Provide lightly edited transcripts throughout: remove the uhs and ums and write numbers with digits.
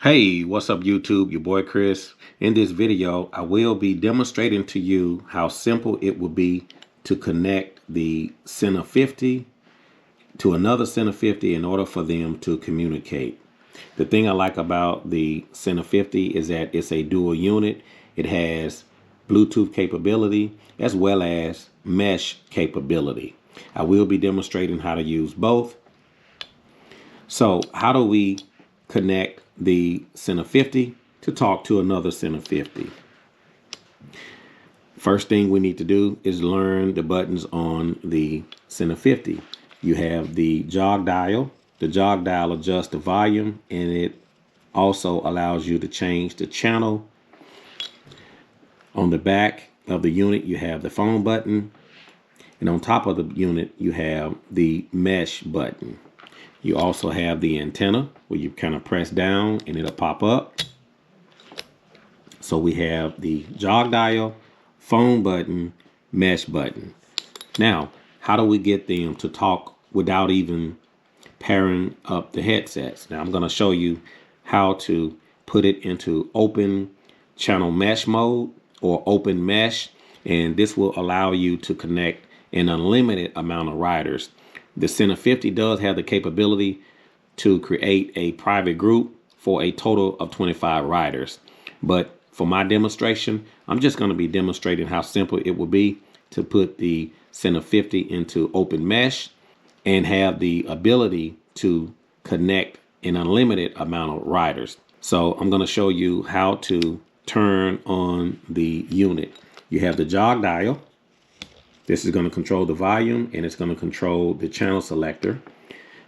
Hey, what's up YouTube? Your boy Chris. In this video, I will be demonstrating to you how simple it would be to connect the Sena 50 to another Sena 50 in order for them to communicate. The thing I like about the Sena 50 is that it's a dual unit. It has Bluetooth capability as well as mesh capability. I will be demonstrating how to use both. So how do we connect the Sena 50 to talk to another Sena 50? First thing we need to do is learn the buttons on the Sena 50. You have the jog dial. The jog dial adjusts the volume, and it also allows you to change the channel. On the back of the unit, you have the phone button, and on top of the unit, you have the mesh button. You also have the antenna where you kind of press down and it'll pop up. So we have the jog dial, phone button, mesh button. Now, how do we get them to talk without even pairing up the headsets? Now, I'm going to show you how to put it into open channel mesh mode or open mesh, and this will allow you to connect an unlimited amount of riders. The Sena 50 does have the capability to create a private group for a total of 25 riders. But for my demonstration, I'm just going to be demonstrating how simple it will be to put the Sena 50 into open mesh and have the ability to connect an unlimited amount of riders. So I'm going to show you how to turn on the unit. You have the jog dial. This is going to control the volume and it's going to control the channel selector.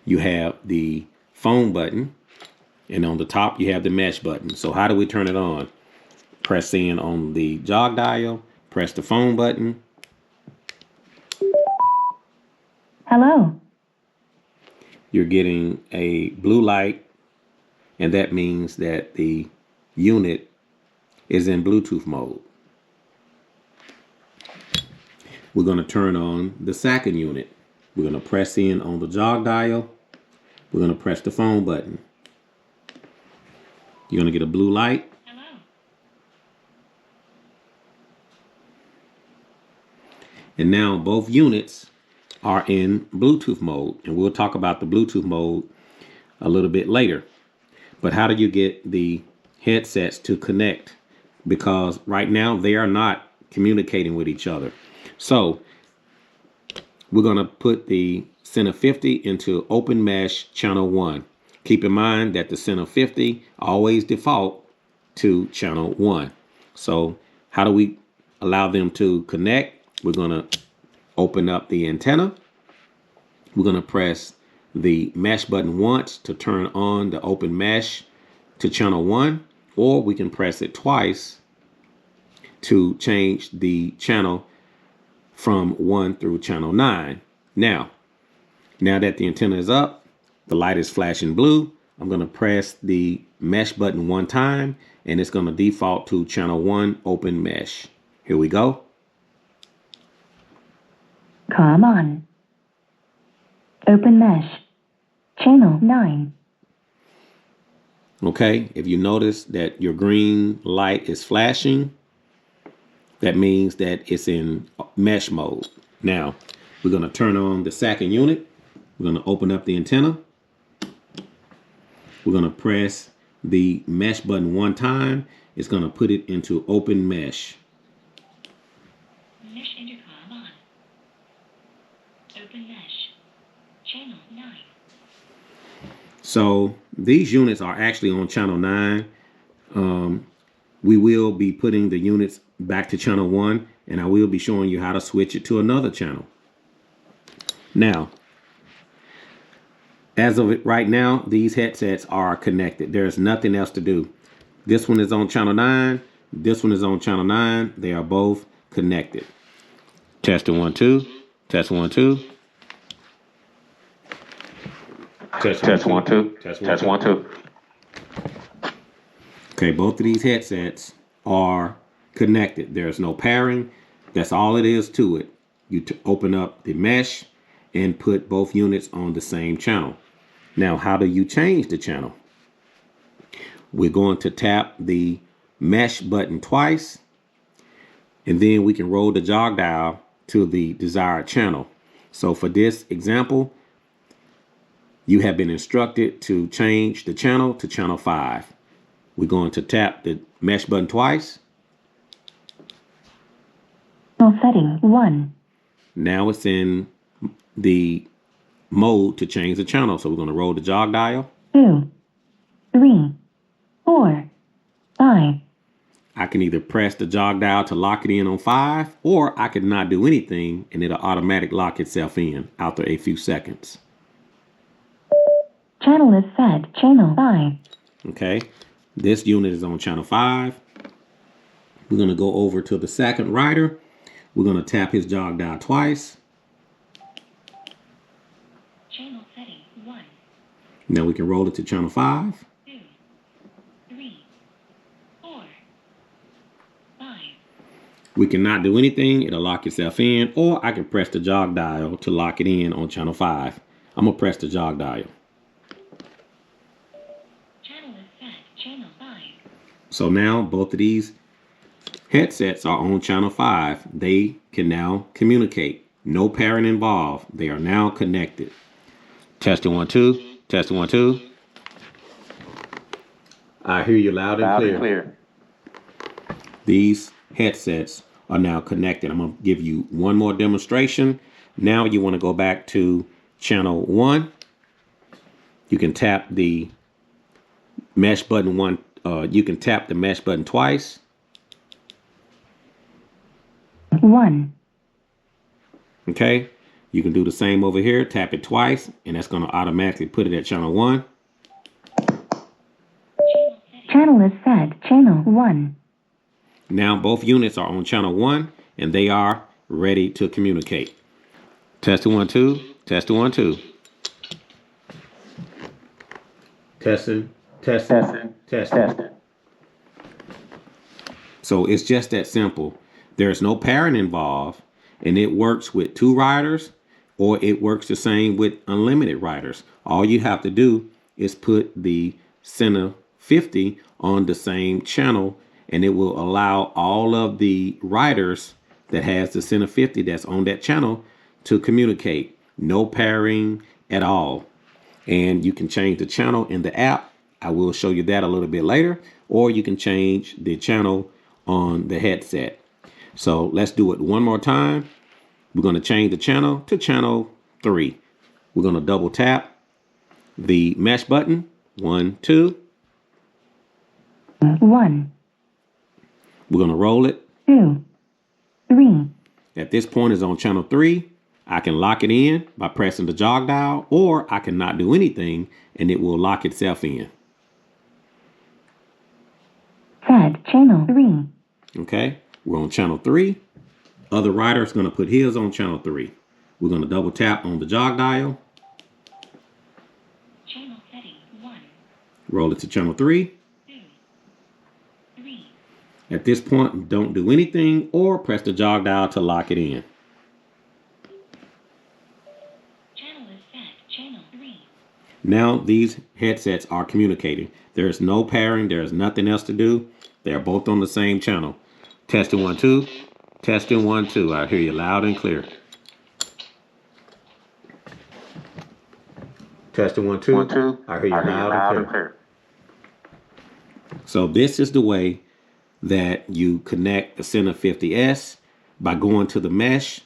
You have the phone button, and on the top you have the mesh button. So how do we turn it on? Press in on the jog dial, press the phone button. Hello. You're getting a blue light, and that means that the unit is in Bluetooth mode. We're going to turn on the second unit. We're going to press in on the jog dial. We're going to press the phone button. You're going to get a blue light. Hello. And now both units are in Bluetooth mode. And we'll talk about the Bluetooth mode a little bit later. But how do you get the headsets to connect? Because right now they are not communicating with each other. So we're going to put the Sena 50 into open mesh channel 1. Keep in mind that the Sena 50 always default to channel 1. So how do we allow them to connect? We're going to open up the antenna. We're going to press the mesh button once to turn on the open mesh to channel 1, or we can press it twice to change the channel from 1 through channel 9. Now that the antenna is up, the light is flashing blue. I'm going to press the mesh button one time, and it's going to default to channel 1 open mesh. Here we go. Come on. Open mesh. Channel 9. Okay, if you notice that your green light is flashing, that means that it's in mesh mode. Now, we're going to turn on the second unit. We're going to open up the antenna. We're going to press the mesh button one time. It's going to put it into open mesh. Mesh intercom on. Open mesh. Channel 9. So these units are actually on channel 9. We will be putting the units back to channel 1, and I will be showing you how to switch it to another channel. Now, as of it right now, these headsets are connected. There's nothing else to do. This one is on channel 9. This one is on channel 9. They are both connected. Testing 1 2. Test 1 2. Test 1 2. Test 1 2. Okay, both of these headsets are connected. There's no pairing. That's all it is to it. You open up the mesh and put both units on the same channel. Now, how do you change the channel? We're going to tap the mesh button twice, and then we can roll the jog dial to the desired channel. So for this example, you have been instructed to change the channel to channel 5. We're going to tap the mesh button twice. Setting 1. Now it's in the mode to change the channel. So we're going to roll the jog dial. 2, 3, 4, 5. I can either press the jog dial to lock it in on 5, or I could not do anything and it'll automatically lock itself in after a few seconds. Channel is set. Channel 5. Okay, this unit is on channel 5. We're going to go over to the second rider. We're going to tap his jog dial twice. Channel setting 1. Now we can roll it to channel 5. 2, 3, 4, 5. We cannot do anything. It'll lock itself in, or I can press the jog dial to lock it in on channel 5. I'm going to press the jog dial. Channel is set. Channel 5. So now both of these headsets are on channel 5. They can now communicate. No parent involved. They are now connected. Testing 1 2. Testing 1 2. I hear you loud and clear. These headsets are now connected. I'm going to give you one more demonstration. Now you want to go back to channel 1. You can tap the mesh button you can tap the mesh button twice. 1. Okay. You can do the same over here. Tap it twice, and that's going to automatically put it at channel 1. Channel is set. Channel 1. Now both units are on channel 1, and they are ready to communicate. Testing 1 2. Testing 1 2. Testing. Testing. Testing. So it's just that simple. There's no parent involved, and it works with 2 riders, or it works the same with unlimited riders. All you have to do is put the Sena 50 on the same channel, and it will allow all of the riders that has the Sena 50 that's on that channel to communicate. No pairing at all. And you can change the channel in the app. I will show you that a little bit later, or you can change the channel on the headset. So let's do it one more time. We're going to change the channel to channel 3. We're going to double tap the mesh button. 1 2. 1. We're going to roll it. 2, 3. At this point it's on channel 3. I can lock it in by pressing the jog dial, or I can not do anything and it will lock itself in. Set. Channel 3. Okay, we're on channel 3. Other rider is going to put his on channel 3. We're going to double tap on the jog dial. Channel setting 1. Roll it to channel 3. 2, 3. At this point, don't do anything or press the jog dial to lock it in. Channel is set. Channel 3. Now these headsets are communicating. There's no pairing. There's nothing else to do. They're both on the same channel. Testing 1 2. Testing 1 2. I hear you loud and clear. Testing 1 2. 1 2. I hear you loud and clear. So this is the way that you connect the Sena 50s by going to the mesh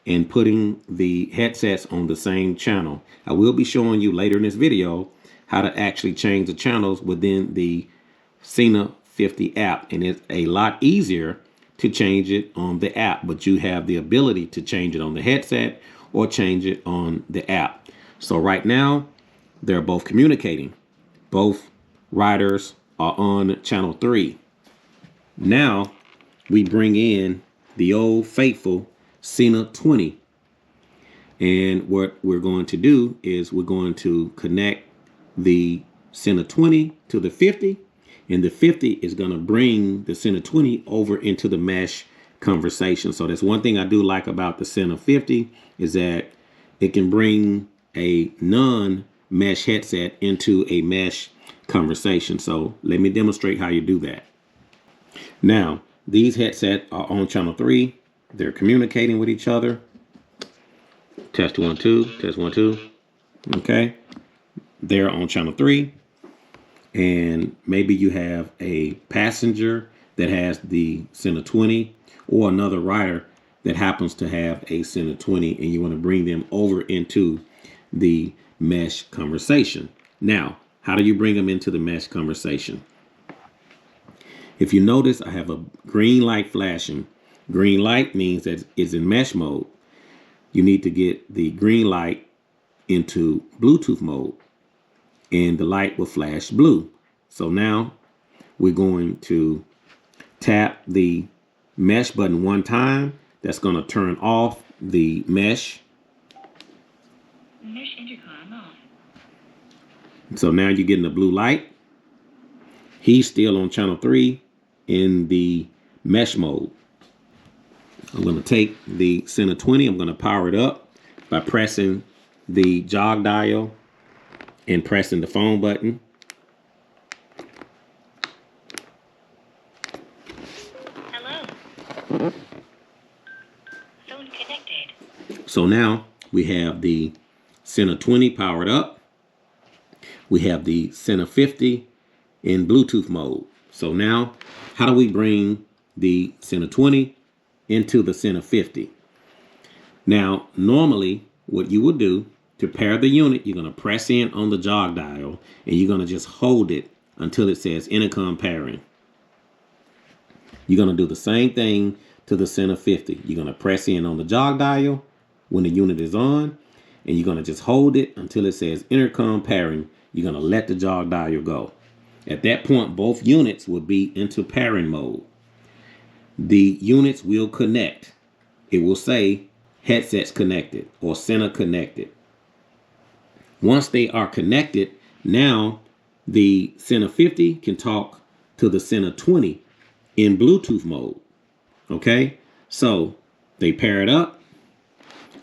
and putting the headsets on the same channel. I will be showing you later in this video how to actually change the channels within the Sena 50 app, and it's a lot easier to change it on the app, but you have the ability to change it on the headset or change it on the app. So right now they're both communicating. Both riders are on channel 3. Now we bring in the old faithful Sena 20. And what we're going to do is we're going to connect the Sena 20 to the 50. And the 50 is going to bring the Sena 20 over into the mesh conversation. So that's one thing I do like about the Sena 50 is that it can bring a non-mesh headset into a mesh conversation. So let me demonstrate how you do that. Now, these headsets are on channel 3. They're communicating with each other. Test 1, 2, test 1, 2. Okay. They're on channel 3. And maybe you have a passenger that has the Sena 20 or another rider that happens to have a Sena 20, and you want to bring them over into the mesh conversation. Now, how do you bring them into the mesh conversation? If you notice, I have a green light flashing. Green light means that it's in mesh mode. You need to get the green light into Bluetooth mode, and the light will flash blue. So now we're going to tap the mesh button one time. That's going to turn off the mesh. Mesh intercom off. So now you're getting the blue light. He's still on channel 3 in the mesh mode. I'm going to take the Sena 20. I'm going to power it up by pressing the jog dial and pressing the phone button. Hello. Phone connected. So now we have the Sena 20 powered up. We have the Sena 50 in Bluetooth mode. So now, how do we bring the Sena 20 into the Sena 50? Now, normally what you would do to pair the unit, you're going to press in on the jog dial and you're going to just hold it until it says intercom pairing. You're going to do the same thing to the Sena 50. You're going to press in on the jog dial when the unit is on, and you're going to just hold it until it says intercom pairing. You're going to let the jog dial go. At that point, both units will be into pairing mode. The units will connect. It will say headsets connected or Sena connected. Once they are connected, now the Sena 50 can talk to the Sena 20 in Bluetooth mode. Okay, so they pair it up.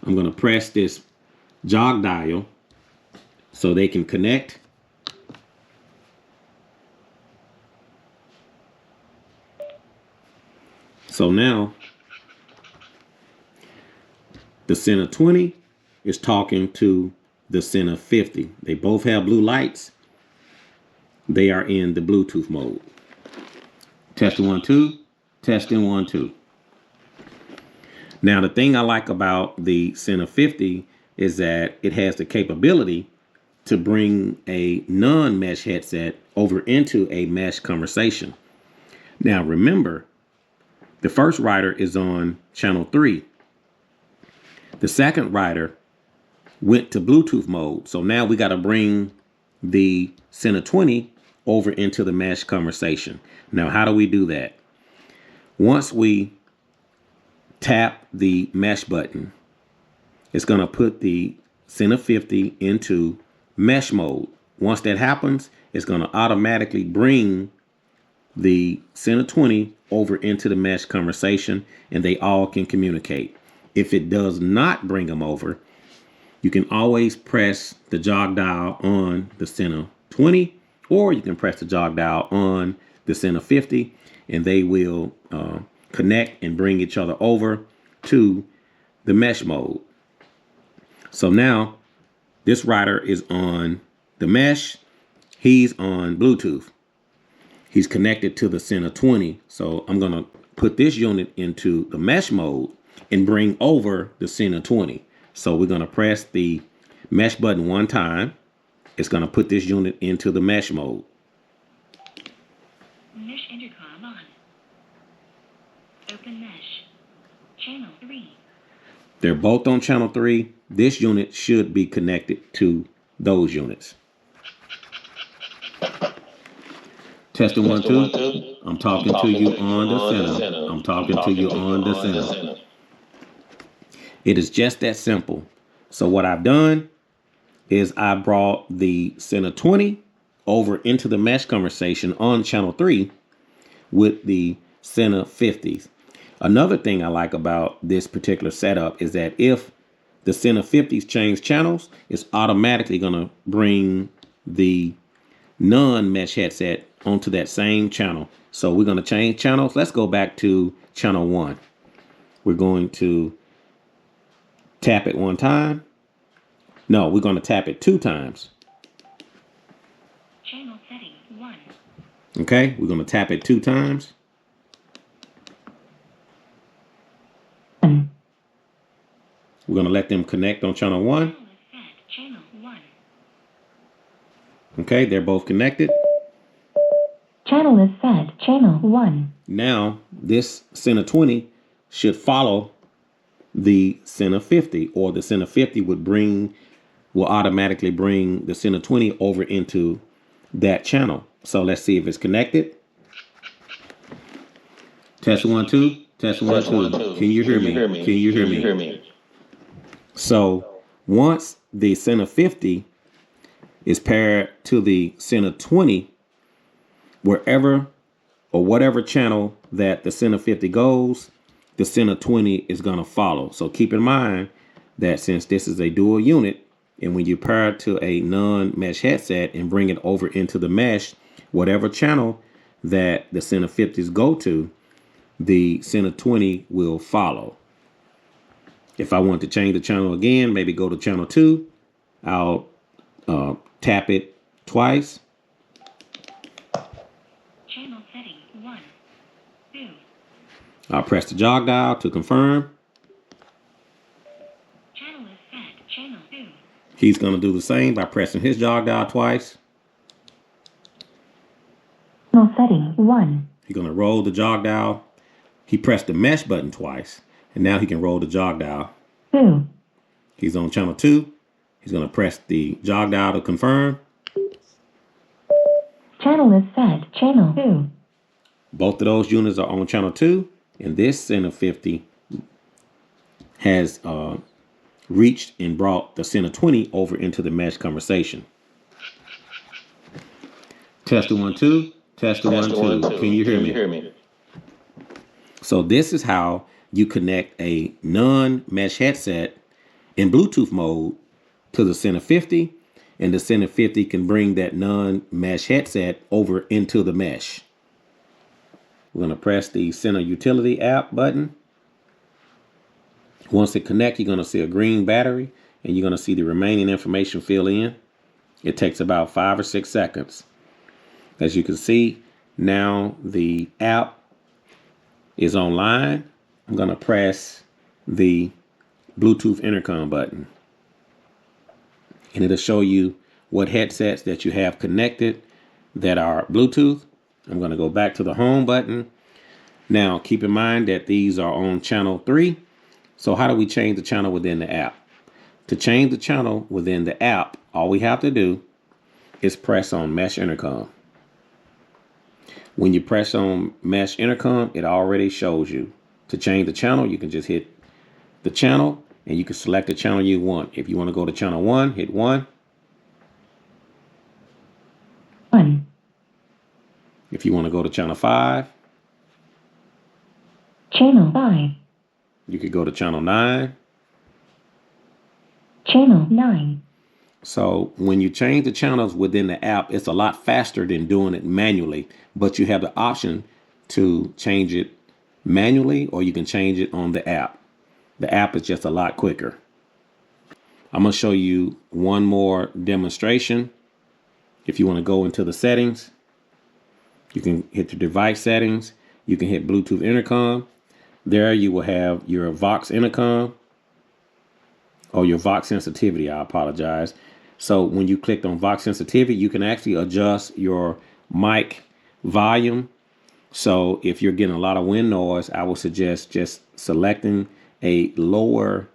I'm going to press this jog dial so they can connect. So now the Sena 20 is talking to the Sena 50. They both have blue lights. They are in the Bluetooth mode. Testing 1, 2. Testing 1, 2. Now, the thing I like about the Sena 50 is that it has the capability to bring a non-mesh headset over into a mesh conversation. Now, remember, the first rider is on channel 3. The second rider went to Bluetooth mode. So now we got to bring the Sena 20 over into the mesh conversation. Now, how do we do that? Once we tap the mesh button, it's going to put the Sena 50 into mesh mode. Once that happens, it's going to automatically bring the Sena 20 over into the mesh conversation, and they all can communicate. If it does not bring them over, you can always press the jog dial on the Sena 20, or you can press the jog dial on the Sena 50, and they will connect and bring each other over to the mesh mode. So now this rider is on the mesh. He's on Bluetooth. He's connected to the Sena 20. So I'm going to put this unit into the mesh mode and bring over the Sena 20. So we're going to press the mesh button one time. It's going to put this unit into the mesh mode. Mesh intercom on. Open mesh. Channel 3. They're both on channel 3. This unit should be connected to those units. Testing 1, 2. I'm talking to you on the Sena. I'm talking to you on the Sena. It is just that simple. So what I've done is I brought the Sena 20 over into the mesh conversation on channel 3 with the Sena 50s. Another thing I like about this particular setup is that if the Sena 50s change channels, it's automatically going to bring the non-mesh headset onto that same channel. So we're going to change channels. Let's go back to channel 1. We're going to tap it 1 time. No, we're going to tap it 2 times. Channel setting 1. Okay, we're going to tap it 2 times. We're going to let them connect on channel 1. Channel is set. Channel 1. Okay, they're both connected. Channel is set. Channel 1. Now, this Sena 20 should follow the Sena 50, or the Sena 50 will automatically bring the Sena 20 over into that channel. So let's see if it's connected. Test 1 2. Test 1 2. Can you hear me? Can you hear me? So once the Sena 50 is paired to the Sena 20, wherever or whatever channel that the Sena 50 goes, the Sena 20 is going to follow. So keep in mind that since this is a dual unit, and when you pair it to a non-mesh headset and bring it over into the mesh, whatever channel that the Sena 50s go to, the Sena 20 will follow. If I want to change the channel again, maybe go to channel 2, I'll tap it twice. Channel setting 1. 2. I'll press the jog dial to confirm. Channel is set. Channel 2. He's going to do the same by pressing his jog dial twice. Channel setting 1. He's going to roll the jog dial. He pressed the mesh button twice, and now he can roll the jog dial. 2. He's on channel 2. He's going to press the jog dial to confirm. Channel is set. Channel 2. Both of those units are on channel 2, and this Sena 50 has reached and brought the Sena 20 over into the mesh conversation. Test 1 2. Test 1 2. Can you hear me? So this is how you connect a non-mesh headset in Bluetooth mode to the Sena 50, and the Sena 50 can bring that non-mesh headset over into the mesh. We're going to press the Sena Utility app button. Once it connects, you're going to see a green battery, and you're going to see the remaining information fill in. It takes about 5 or 6 seconds. As you can see, now the app is online. I'm going to press the Bluetooth intercom button, and it'll show you what headsets that you have connected that are Bluetooth. I'm going to go back to the home button. Now, keep in mind that these are on channel 3. So how do we change the channel within the app? To change the channel within the app, all we have to do is press on Mesh Intercom. When you press on Mesh Intercom, it already shows you. To change the channel, you can just hit the channel, and you can select the channel you want. If you want to go to channel 1, hit 1. 1. If you want to go to channel 5, Channel 5. you could go to channel 9. Channel 9. So when you change the channels within the app, it's a lot faster than doing it manually, but you have the option to change it manually, or you can change it on the app. The app is just a lot quicker. I'm going to show you one more demonstration. If you want to go into the settings, you can hit the device settings. You can hit Bluetooth intercom. There you will have your Vox intercom, or your Vox sensitivity. I apologize. So when you clicked on Vox sensitivity, you can actually adjust your mic volume. So if you're getting a lot of wind noise, I would suggest just selecting a lower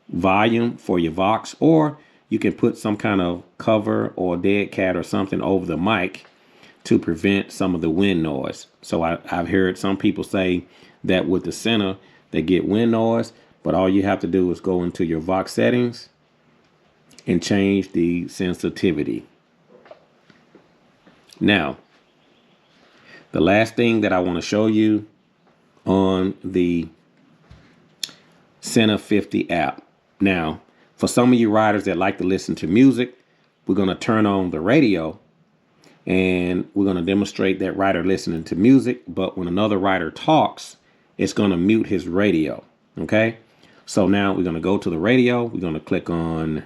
volume for your Vox, or you can put some kind of cover or dead cat or something over the mic to prevent some of the wind noise. So I've heard some people say that with the Sena, they get wind noise, but all you have to do is go into your Vox settings and change the sensitivity. Now, the last thing that I want to show you on the Sena 50 app. Now, for some of you riders that like to listen to music, we're going to turn on the radio, And we're going to demonstrate that writer listening to music, but when another writer talks, it's going to mute his radio. Okay. So now we're going to go to the radio. We're going to click on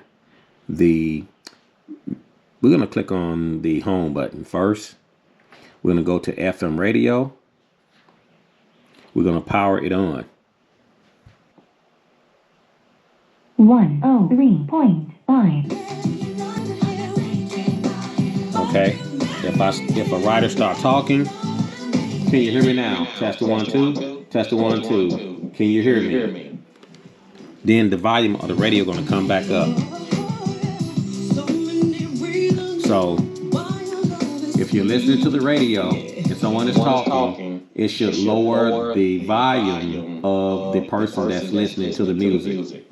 the home button first. We're going to go to FM radio. We're going to power it on. 103.5. Okay. If a writer start talking, can you hear me now? Test 1 2. Test 1 2. Can you hear me? Then the volume of the radio going to come back up. So if you're listening to the radio and someone is talking, it should lower the volume of the person that's listening to the music.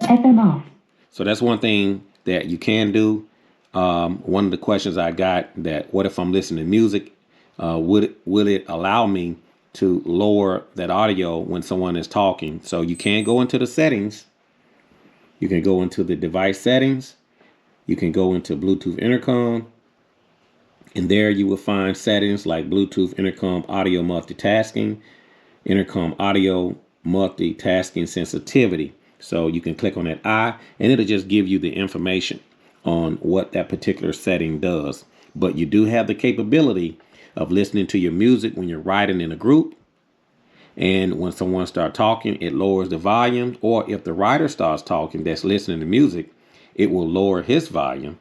FM off. So that's one thing that you can do. One of the questions I got, that what if I'm listening to music? Would it allow me to lower that audio when someone is talking? So you can go into the settings. You can go into the device settings. You can go into Bluetooth intercom. And there you will find settings like Bluetooth intercom audio multitasking, intercom audio multitasking sensitivity. So you can click on that I, and it'll just give you the information on what that particular setting does. But you do have the capability of listening to your music when you're writing in a group. And when someone starts talking, it lowers the volume. Or if the writer starts talking that's listening to music, it will lower his volume.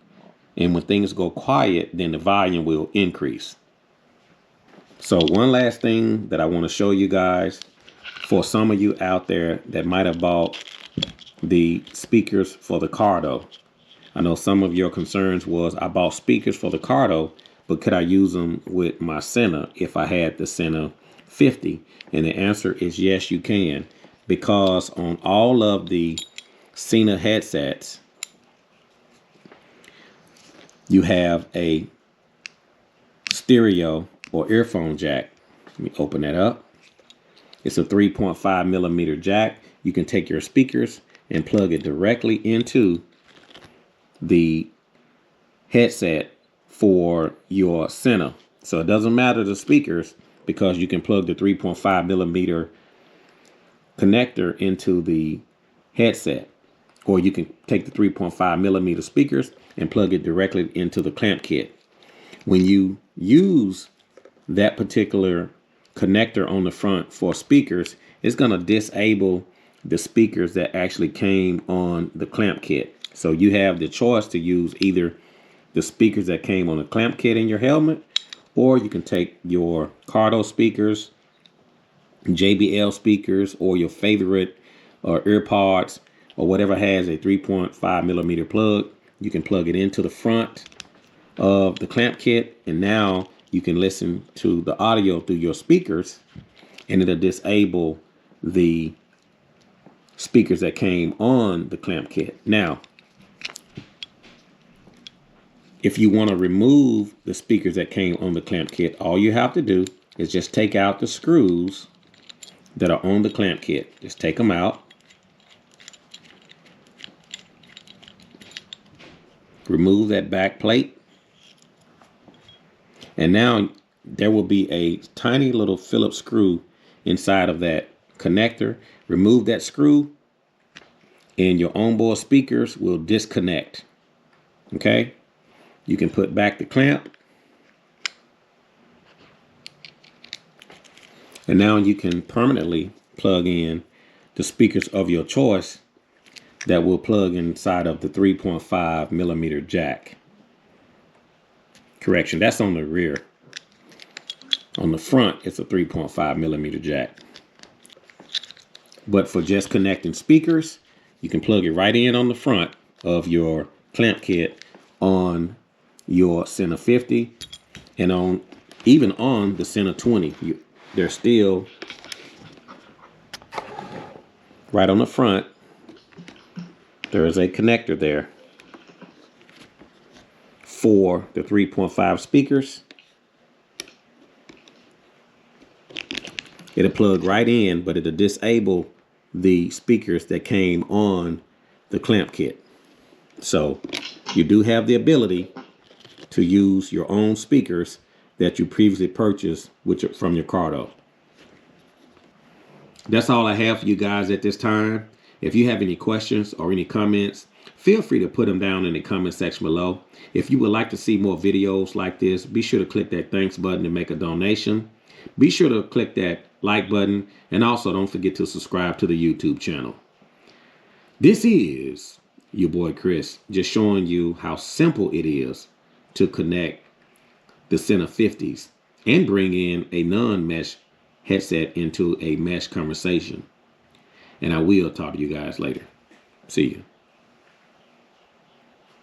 And when things go quiet, then the volume will increase. So one last thing that I want to show you guys, for some of you out there that might have bought the speakers for the Cardo. I know some of your concerns was, I bought speakers for the Cardo, but could I use them with my Sena if I had the Sena 50? And the answer is yes, you can, because on all of the Sena headsets, you have a stereo or earphone jack. Let me open that up. It's a 3.5 millimeter jack. You can take your speakers and plug it directly into the headset for your Sena. So it doesn't matter the speakers, because you can plug the 3.5 millimeter connector into the headset, or you can take the 3.5 millimeter speakers and plug it directly into the clamp kit. When you use that particular connector on the front for speakers, it's going to disable the speakers that actually came on the clamp kit. So you have the choice to use either the speakers that came on the clamp kit in your helmet, or you can take your Cardo speakers, JBL speakers, or your favorite earpods, or whatever has a 3.5 millimeter plug. You can plug it into the front of the clamp kit, and now you can listen to the audio through your speakers, and it'll disable the speakers that came on the clamp kit. Now, if you want to remove the speakers that came on the clamp kit, all you have to do is just take out the screws that are on the clamp kit. Just take them out. Remove that back plate. And now there will be a tiny little Phillips screw inside of that connector. Remove that screw and your onboard speakers will disconnect. Okay? You can put back the clamp. And now you can permanently plug in the speakers of your choice that will plug inside of the 3.5 millimeter jack. Correction, that's on the rear. On the front, it's a 3.5 millimeter jack. But for just connecting speakers, you can plug it right in on the front of your clamp kit on your Sena 50, and even on the Sena 20. They're still right on the front. There is a connector there for the 3.5 speakers. It'll plug right in, but it'll disable the speakers that came on the clamp kit. So you do have the ability to use your own speakers that you previously purchased from your Cardo. That's all I have for you guys at this time. If you have any questions or any comments, feel free to put them down in the comment section below. If you would like to see more videos like this, be sure to click that thanks button to make a donation. Be sure to click that like button, and also don't forget to subscribe to the YouTube channel. This is your boy Chris, just showing you how simple it is to connect the Sena 50s and bring in a non-mesh headset into a mesh conversation. And I will talk to you guys later. See you.